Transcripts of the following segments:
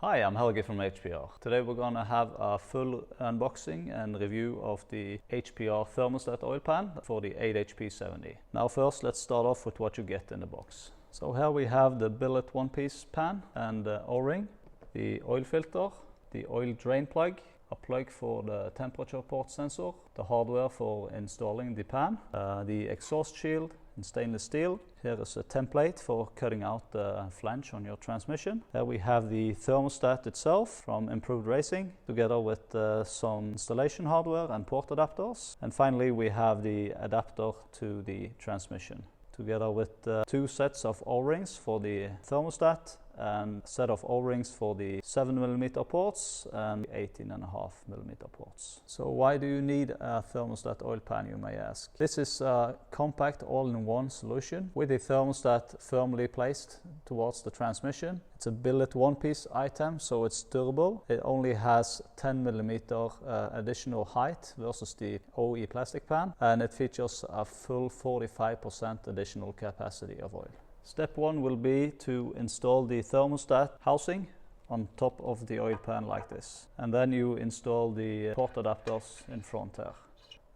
Hi, I'm Helge from HPR. Today we're going to have a full unboxing and review of the HPR Thermostat Oil Pan for the 8HP 70. Now first, let's start off with what you get in the box. So here we have the billet one-piece pan and the O-ring, the oil filter, the oil drain plug, a plug for the temperature port sensor, the hardware for installing the pan, the exhaust shield in stainless steel. Here is a template for cutting out the flange on your transmission. There we have the thermostat itself from Improved Racing, together with some installation hardware and port adapters. And finally we have the adapter to the transmission, together with two sets of O-rings for the thermostat and a set of O-rings for the 7mm ports and 18.5mm ports. So why do you need a thermostat oil pan, you may ask? This is a compact all-in-one solution with the thermostat firmly placed towards the transmission. It's a billet one-piece item, so it's durable. It only has 10mm additional height versus the OE plastic pan, and it features a full 45% additional capacity of oil. Step one will be to install the thermostat housing on top of the oil pan like this. And then you install the port adapters in front here.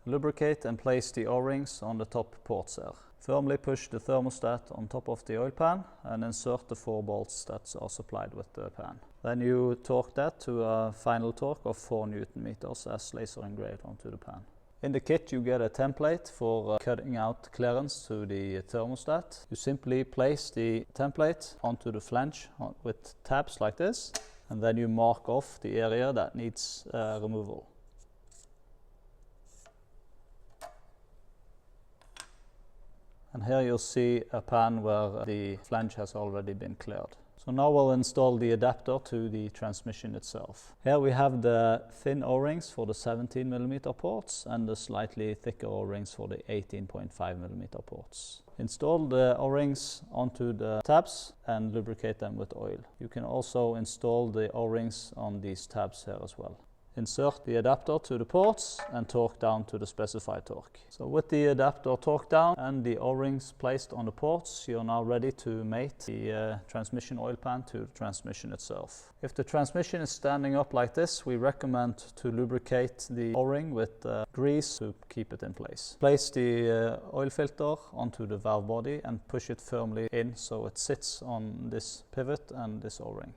Lubricate and place the O-rings on the top ports here. Firmly push the thermostat on top of the oil pan and insert the 4 bolts that are supplied with the pan. Then you torque that to a final torque of 4 Nm as laser engraved onto the pan. In the kit you get a template for cutting out clearance to the thermostat. You simply place the template onto the flange with tabs like this, and then you mark off the area that needs removal. And here you'll see a pan where the flange has already been cleared. So now we'll install the adapter to the transmission itself. Here we have the thin O-rings for the 17mm ports and the slightly thicker O-rings for the 18.5mm ports. Install the O-rings onto the tabs and lubricate them with oil. You can also install the O-rings on these tabs here as well. Insert the adapter to the ports and torque down to the specified torque. So with the adapter torqued down and the O-rings placed on the ports, you're now ready to mate the transmission oil pan to the transmission itself. If the transmission is standing up like this, we recommend to lubricate the O-ring with grease to keep it in place. Place the oil filter onto the valve body and push it firmly in so it sits on this pivot and this O-ring.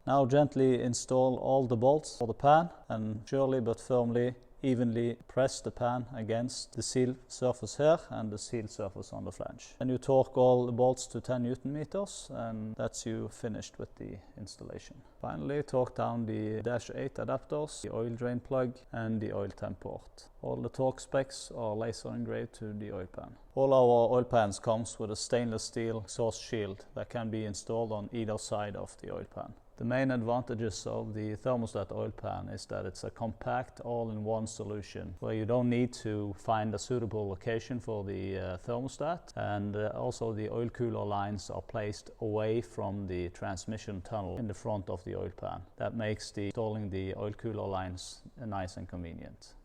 Now gently install all the bolts for the pan and surely but firmly, evenly press the pan against the seal surface here and the seal surface on the flange. Then you torque all the bolts to 10 Nm and that's you finished with the installation. Finally, torque down the -8 adapters, the oil drain plug and the oil temp port. All the torque specs are laser engraved to the oil pan. All our oil pans comes with a stainless steel exhaust shield that can be installed on either side of the oil pan. The main advantages of the thermostat oil pan is that it's a compact all-in-one solution where you don't need to find a suitable location for the thermostat, and also the oil cooler lines are placed away from the transmission tunnel in the front of the oil pan. That makes installing the oil cooler lines nice and convenient.